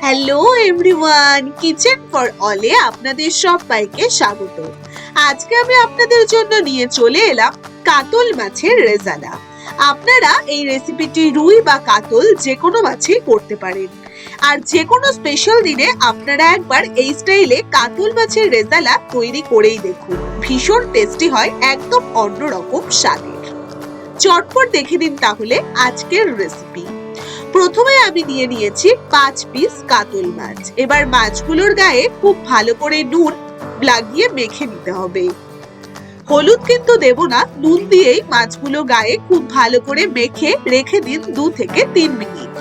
Hello everyone, kitchen for অলে আপনাদের সবাইকে স্বাগত। আজকে আমি আপনাদের জন্য নিয়ে চলে এলাম কাতল মাছের রেজালা। আপনারা এই রেসিপিটি রুই বা কাতল যে কোনো মাছেই করতে পারেন। আর যে কোনো স্পেশাল দিনে আপনারা একবার এই স্টাইলে কাতল মাছের রেজালা তৈরি করেই দেখুন। ভীষণ টেস্টি হয়, একদম অন্যরকম স্বাদের। চটপট দেখে নিন তাহলে আজকের রেসিপি। প্রথমে আমি নিয়ে নিয়েছি 5 পিস কাতল মাছ। এবার মাছগুলোর গায়ে খুব ভালো করে নুন লাগিয়ে মেখে নিতে হবে। হলুদ কিন্তু দেব না, নুন দিয়েই মাছগুলো গায়ে খুব ভালো করে মেখে রেখে দিন 2 থেকে 3 মিনিট।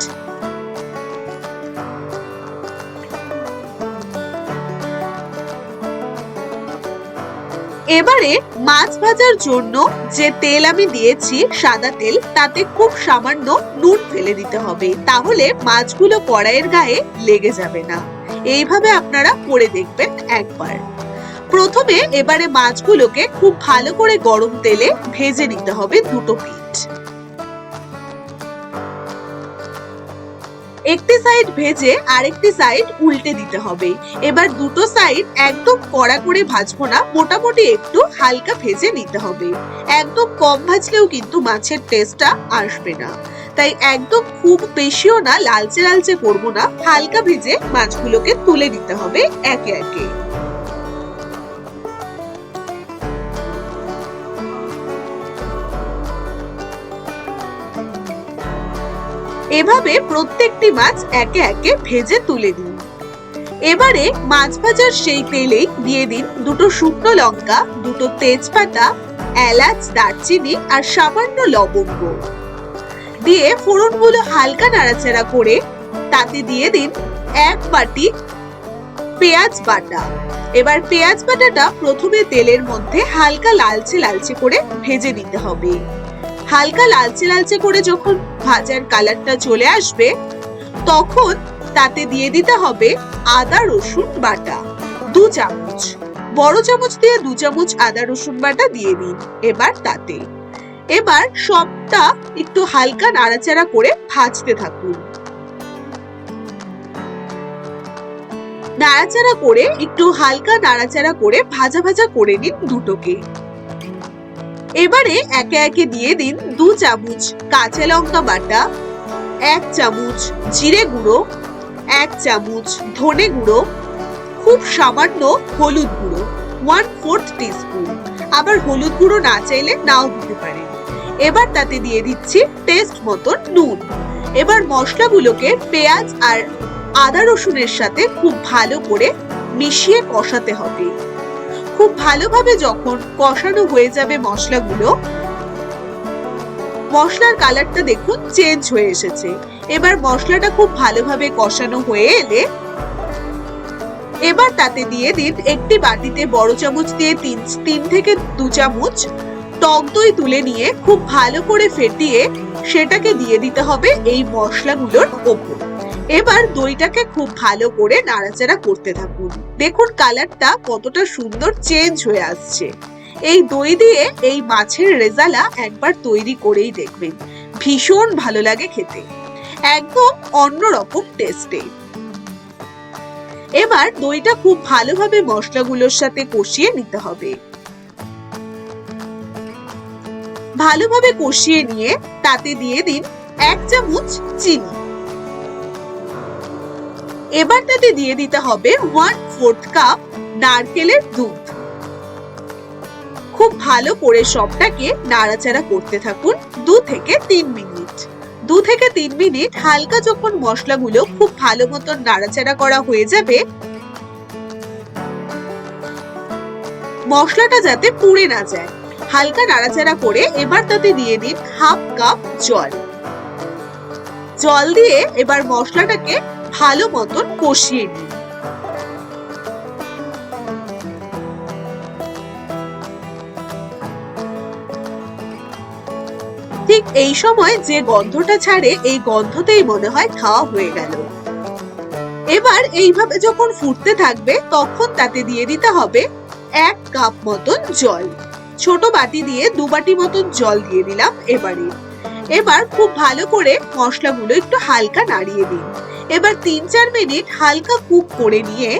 এবারে মাছ ভাজার জন্য যে তেল আমি দিয়েছি সাদা তেল, তাতে খুব সামান্য নুন ফেলে দিতে হবে, তাহলে মাছগুলো কড়াইয়ের গায়ে লেগে যাবে না। এইভাবে আপনারা করে দেখবেন একবার। প্রথমে এবারে মাছগুলোকে খুব ভালো করে গরম তেলে ভেজে নিতে হবে দুটো পিঠ। একটি সাইড ভেজে আরেকটি সাইড উল্টে দিতে হবে। এবার দুটো সাইড একদম কড়া করে ভাজবো না, মোটামুটি একটু হালকা ভেজে নিতে হবে। একদম কম ভাজলেও কিন্তু মাছের টেস্টটা আসবে না, তাই একদম খুব বেশিও না লালচে লালচে করবো না, হালকা ভেজে মাছগুলোকে তুলে নিতে হবে একে একে। এভাবে প্রত্যেকটি মাছ একে একে ভেজে তুলে দিন। এবারে মাছ ভাজার সেই তেলেই দিয়ে দিন দুটো শুকনো লঙ্কা, দুটো তেজপাতা, এলাচ, দারচিনি আর সামান্য লবঙ্গ। দিয়ে ফোড়নগুলো হালকা নাড়াচাড়া করে তাতে দিয়ে দিন 1 বাটি পেঁয়াজ বাটা। এবার পেঁয়াজ বাটাটা প্রথমে তেলের মধ্যে হালকা লালচে লালচে করে ভেজে নিতে হবে। হালকা লালচে লালচে করে যখন ভাজার কালারটা চলে আসবে, তখন তাতে দিয়ে দিতে হবে আদা রসুন বাটা 2 চামচ। বড় চামচ দিয়ে 2 চামচ আদা রসুন বাটা দিয়ে দিন। এবার সবটা একটু হালকা নাড়াচাড়া করে ভাজতে থাকুন। একটু হালকা নাড়াচাড়া করে ভাজা ভাজা করে নিন দুটোকে। এবারে একে একে দিয়ে দিন 2 চামচ কাঁচা লঙ্কা বাটা, 1 চামচ জিরে গুঁড়ো, 1 চামচ ধনে গুঁড়ো, খুব সামান্য হলুদ গুঁড়ো 1/4 টিস্পুন। আবার হলুদ গুঁড়ো না চাইলে নাও দিতে পারেন। এবার তাতে দিয়ে দিচ্ছি টেস্ট মতন নুন। এবার মশলাগুলোকে পেঁয়াজ আর আদা রসুনের সাথে খুব ভালো করে মিশিয়ে কষাতে হবে। খুব ভালোভাবে যখন কষানো হয়ে যাবে মশলাগুলো, মশলার কালারটা দেখুন চেঞ্জ হয়ে এসেছে। এবার মশলাটা খুব ভালোভাবে কষানো হয়ে এলে এবার তাতে দিয়ে দিন একটি বাটিতে বড় চামচ দিয়ে 3 থেকে 2 চামচ টক দই তুলে নিয়ে খুব ভালো করে ফেটিয়ে সেটাকে দিয়ে দিতে হবে এই মশলাগুলোর ওপর। এবার দইটাকে খুব ভালো করে নাড়াচাড়া করতে থাকুন। দেখুন কালারটা কতটা সুন্দর চেঞ্জ হয়ে আসছে। এই দই দিয়ে এই মাছের রেজালা একবার তৈরি করেই দেখবেন, ভীষণ ভালো লাগে খেতে, একদম অন্যরকম টেস্টে। এবার দইটা খুব ভালোভাবে মশলাগুলোর সাথে কষিয়ে নিতে হবে। ভালোভাবে কষিয়ে নিয়ে তাতে দিয়ে দিন 1 চামচ চিনি। এবার তাতে দিয়ে দিতে হবে 1/4 কাপ নারকেলের দুধ। খুব ভালো করে সবটাকে নাড়াচাড়া করতে থাকুন 2 থেকে 3 মিনিট। 2 থেকে 3 মিনিট হালকা যখন মশলাগুলো খুব ভালো মতন নাড়াচাড়া করা হয়ে যাবে, মশলাটা যাতে পুড়ে না যায়, হালকা নাড়াচাড়া করে এবার তাতে দিয়ে দিন 1/2 কাপ জল। জল দিয়ে এবার মশলাটাকে ভালো মতন কষিয়ে নিন। ঠিক এই সময় যে গন্ধটা ছাড়ে, এই গন্ধতেই মনে হয় খাওয়া হয়ে গেল। এবার এইভাবে যখন ফুটতে থাকবে, তখন তাতে দিয়ে দিতে হবে 1 কাপ মতন জল। ছোট বাটি দিয়ে 2 বাটি মতন জল দিয়ে দিলাম। এবার খুব ভালো করে মশলাগুলো একটু হালকা নাড়িয়ে দিন। এবার 3-4 মিনিট হালকা কুক করে নিয়ে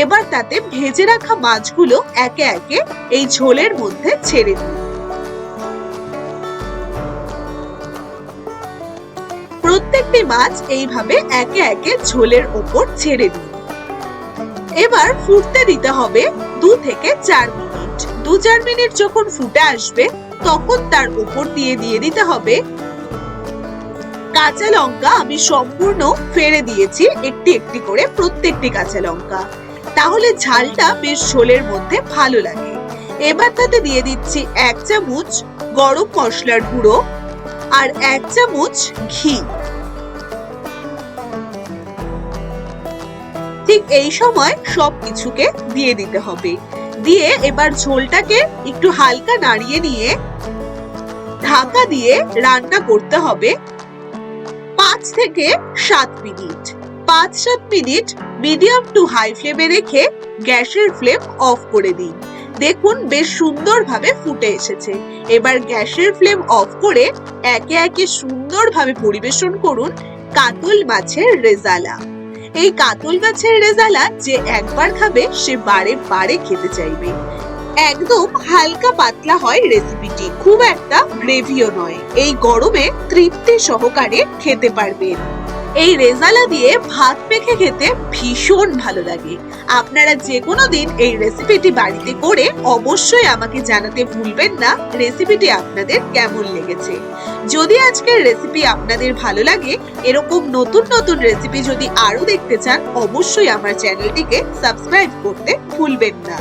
এবার তাতে ভেজে রাখা মাছগুলো একে একে এই ঝোলের মধ্যে ছেড়ে দিন। প্রত্যেকটি মাছ এইভাবে একে একে ঝোলের ওপর ছেড়ে দিন। এবার ফুটতে দিতে হবে 2 থেকে 4 মিনিট। 2-4 মিনিট যখন ফুটে আসবে তখন তার উপর দিয়ে দিতে হবে কাঁচা লঙ্কা। আমি সম্পূর্ণ ফেলে দিয়েছি একটি একটি করে প্রত্যেকটি কাঁচা লঙ্কা, তাহলে ঝালটা বেশ ঝোলের মধ্যে ভালো লাগে। এবার তাতে দিয়ে দিচ্ছি 1 চামচ গরম মশলার গুঁড়ো আর 1 চামচ ঘি। ঠিক এই সময় সবকিছুকে দিয়ে দিতে হবে। দিয়ে এবার ঝোলটাকে একটু হালকা নাড়িয়ে নিয়ে ঢাকা দিয়ে রান্না করতে হবে 5 থেকে 7 minute. 5-7 minute medium to high ফ্লেমে রেখে গ্যাসের ফ্লেম অফ করে দিন। দেখুন বেশ সুন্দরভাবে ফুটে এসেছে। এবার গ্যাসের ফ্লেম অফ করে একে একে সুন্দরভাবে পরিবেশন করুন কাতল মাছের রেজালা। এই কাতল মাছের রেজালা যে একবার খাবে সে বারে বারে খেতে চাইবে। একদম হালকা পাতলা হয় রেসিপিটি, খুব একটা গ্রেভিও নয়। এই গরমে তৃপ্তি সহকারে খেতে পারবেন। এই রেজালা দিয়ে ভাত মেখে খেতে ভীষণ ভালো লাগে। আপনারা যে কোনো দিন এই রেসিপিটি বাড়িতে করে অবশ্যই আমাকে জানাতে ভুলবেন না রেসিপিটি আপনাদের কেমন লেগেছে। যদি আজকের রেসিপি আপনাদের ভালো লাগে, এরকম নতুন নতুন রেসিপি যদি আরো দেখতে চান, অবশ্যই আমার চ্যানেলটিকে সাবস্ক্রাইব করতে ভুলবেন না।